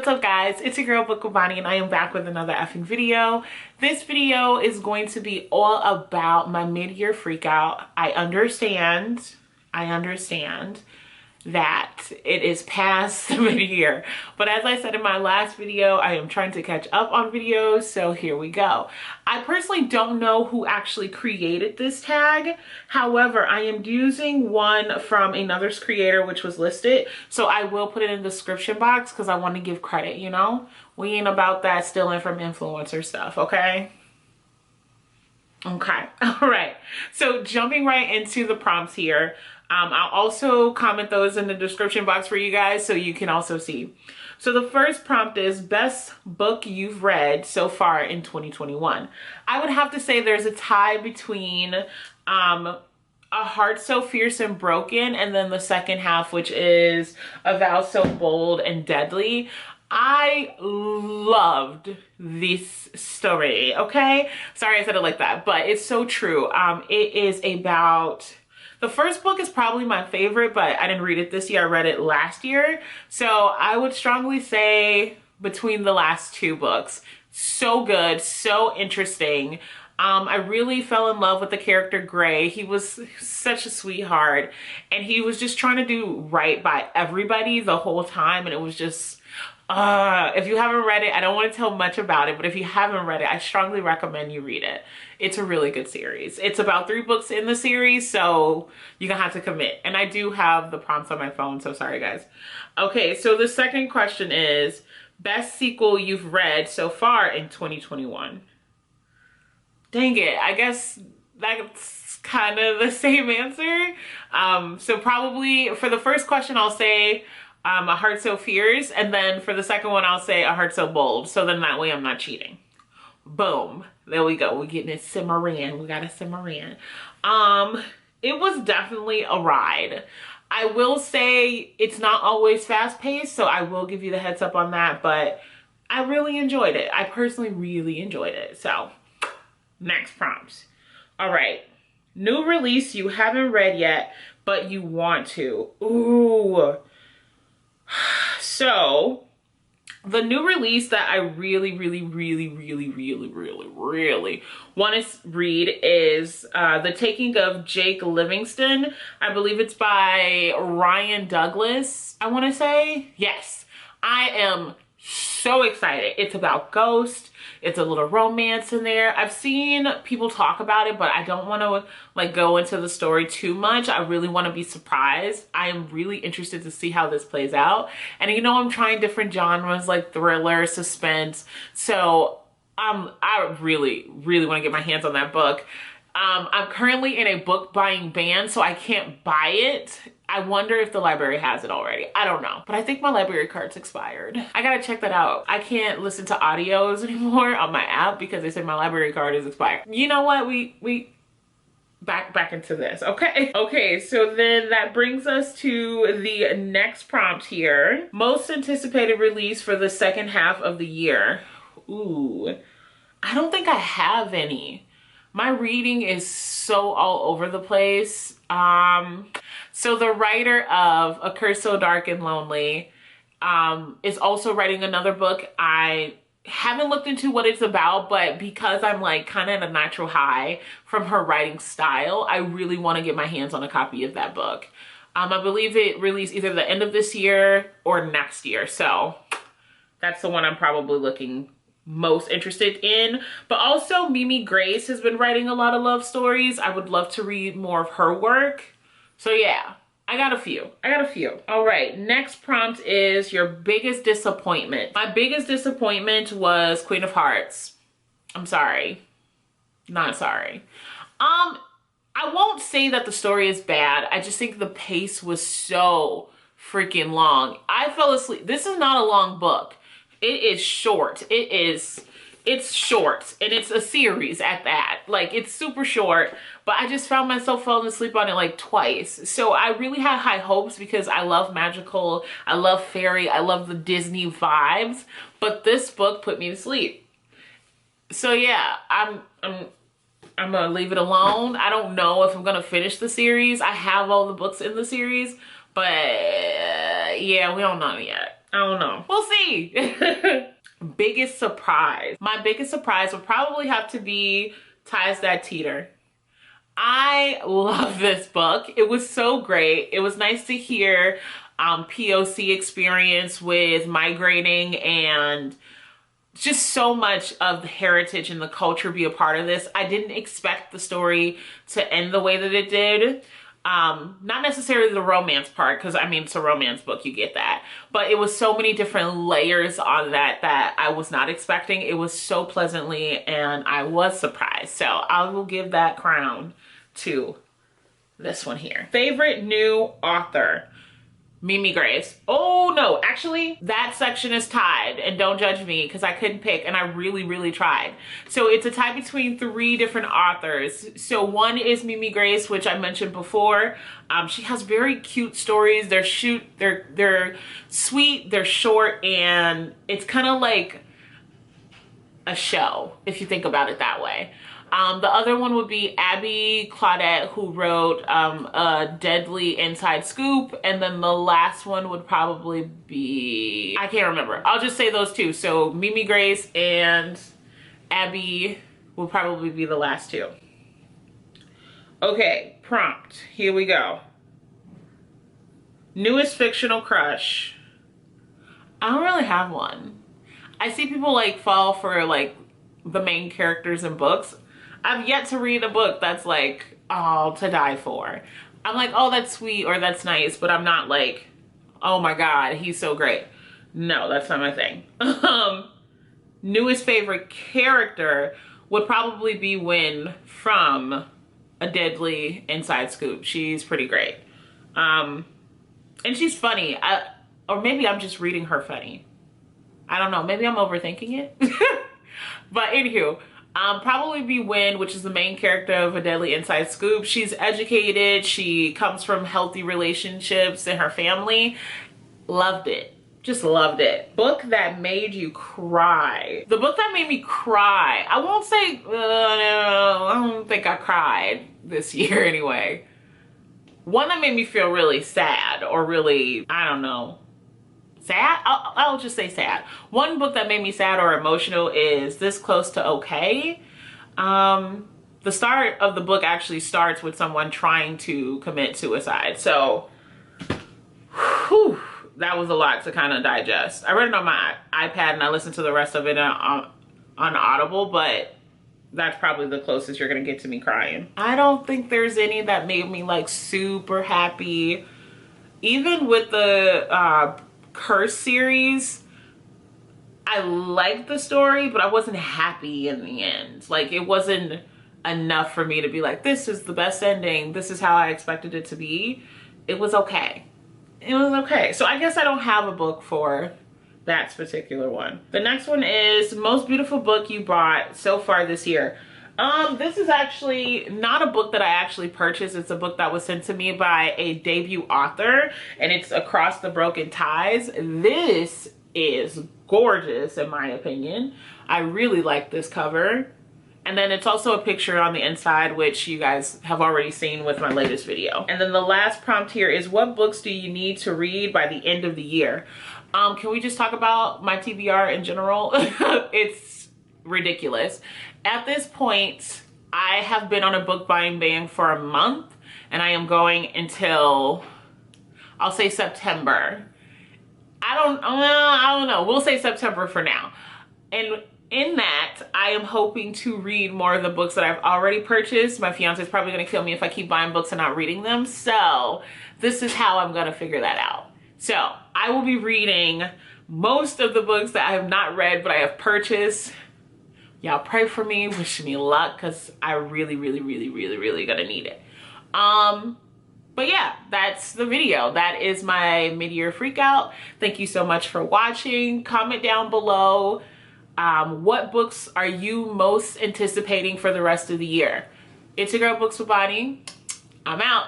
what's up guys? It's your girl Book with Bonnie and I am back with another effing video. This video is going to be all about my mid-year freak out. I understand that it is past the mid-year, but as I said in my last video, I am trying to catch up on videos, so here we go. I personally don't know who actually created this tag. However, I am using one from another's creator which was listed, so I will put it in the description box because I want to give credit, you know? We ain't about that stealing from influencer stuff, okay? Okay, all right. So jumping right into the prompts here. I'll also comment those in the description box for you guys so you can also see. So the first prompt is best book you've read so far in 2021. I would have to say there's a tie between A Heart So Fierce and Broken and then the second half, which is A Vow So Bold and Deadly. I loved this story, okay? Sorry I said it like that, but it's so true. It is about... The first book is probably my favorite, but I didn't read it this year. I read it last year. So I would strongly say between the last two books. So good, so interesting. I really fell in love with the character Gray. He was such a sweetheart and he was just trying to do right by everybody the whole time, and it was just... if you haven't read it, I don't want to tell much about it, but if you haven't read it, I strongly recommend you read it. It's a really good series. It's about 3 books in the series, so you're gonna have to commit. And I do have the prompts on my phone, so sorry guys. Okay, so the second question is best sequel you've read so far in 2021. Dang it, I guess that's kind of the same answer. So probably for the first question, I'll say A Heart So Fierce, and then for the second one I'll say A Heart So Bold, so then that way I'm not cheating. Boom, there we go, we're getting it simmering. We got a simmering. It was definitely a ride. I will say it's not always fast-paced, so I will give you the heads up on that, but I really enjoyed it. I personally really enjoyed it. So next prompt. All right, new release you haven't read yet but you want to. Ooh. So the new release that I really want to read is The Taking of Jake Livingston. I believe it's by Ryan Douglas, I want to say. Yes, I am so excited. It's about ghosts. It's a little romance in there. I've seen people talk about it, but I don't want to like go into the story too much. I really want to be surprised. I am really interested to see how this plays out. And you know, I'm trying different genres like thriller, suspense. So I really want to get my hands on that book. I'm currently in a book buying ban, so I can't buy it. I wonder if the library has it already. I don't know, but I think my library card's expired. I gotta check that out. I can't listen to audios anymore on my app because they say my library card is expired. You know what? We back into this, okay? Okay, so then that brings us to the next prompt here. Most anticipated release for the second half of the year. Ooh, I don't think I have any. My reading is so all over the place. So the writer of A Curse So Dark and Lonely is also writing another book. I haven't looked into what it's about, but because I'm like kind of at a natural high from her writing style, I really want to get my hands on a copy of that book. I believe it released either the end of this year or next year. So that's the one I'm probably looking most interested in. But also Mimi Grace has been writing a lot of love stories. I would love to read more of her work. So yeah, I got a few. All right, next prompt is your biggest disappointment. My biggest disappointment was Queen of Hearts. I'm sorry, not sorry. I won't say that the story is bad. I just think the pace was so freaking long. I fell asleep. This is not a long book. It is short. It's short and it's a series at that. Like, it's super short, but I just found myself falling asleep on it like twice. So I really had high hopes because I love magical, I love fairy, I love the Disney vibes, but this book put me to sleep. So yeah, I'm gonna leave it alone. I don't know if I'm gonna finish the series. I have all the books in the series, but yeah, we don't know yet. I don't know. We'll see. Biggest surprise. My biggest surprise would probably have to be Ties That Teeter. I love this book. It was so great. It was nice to hear POC experience with migrating and just so much of the heritage and the culture be a part of this. I didn't expect the story to end the way that it did. Not necessarily the romance part, because I mean, it's a romance book, you get that. But it was so many different layers on that I was not expecting. It was so pleasantly, and I was surprised. So I will give that crown to this one here. Favorite new author. Mimi Grace. Oh no, actually that section is tied, and don't judge me because I couldn't pick and I really tried. So it's a tie between 3 different authors. So one is Mimi Grace, which I mentioned before. She has very cute stories. They're sweet, they're short, and it's kind of like a show if you think about it that way. The other one would be Abby Claudette, who wrote a Deadly Inside Scoop. And then the last one would probably be, I can't remember. I'll just say those 2. So Mimi Grace and Abby will probably be the last 2. Okay, prompt. Here we go. Newest fictional crush. I don't really have one. I see people like fall for like the main characters in books. I've yet to read a book that's like, oh, to die for. I'm like, oh, that's sweet or that's nice, but I'm not like, oh my God, he's so great. No, that's not my thing. Newest favorite character would probably be Win from A Deadly Inside Scoop. She's pretty great. And she's funny. Or maybe I'm just reading her funny. I don't know. Maybe I'm overthinking it. But anywho, probably be Win, which is the main character of A Deadly Inside Scoop. She's educated. She comes from healthy relationships in her family. Loved it. Just loved it. Book that made you cry. The book that made me cry, I won't say, no, I don't think I cried this year anyway. One that made me feel really sad or really, I don't know, sad? I'll just say sad. One book that made me sad or emotional is This Close to Okay. The start of the book actually starts with someone trying to commit suicide. So, whew, that was a lot to kind of digest. I read it on my iPad and I listened to the rest of it on Audible, but that's probably the closest you're gonna get to me crying. I don't think there's any that made me like super happy. Even with the Curse series, I liked the story, but I wasn't happy in the end. Like, it wasn't enough for me to be like, this is the best ending, this is how I expected it to be. It was okay. It was okay. So I guess I don't have a book for that particular one. The next one is Most Beautiful Book You Bought So Far This Year. This is actually not a book that I actually purchased. It's a book that was sent to me by a debut author, and it's Across the Broken Ties. This is gorgeous in my opinion. I really like this cover. And then it's also a picture on the inside, which you guys have already seen with my latest video. And then the last prompt here is, what books do you need to read by the end of the year? Can we just talk about my TBR in general? It's ridiculous. At this point, I have been on a book buying ban for a month, and I am going until, I'll say September. I don't know. We'll say September for now. And in that, I am hoping to read more of the books that I've already purchased. My fiance is probably going to kill me if I keep buying books and not reading them. So this is how I'm going to figure that out. So I will be reading most of the books that I have not read, but I have purchased. Y'all pray for me, wish me luck, because I really gonna need it. But yeah, that's the video. That is my mid-year freak out. Thank you so much for watching. Comment down below, what books are you most anticipating for the rest of the year? It's your girl, Books with Bonnie. I'm out.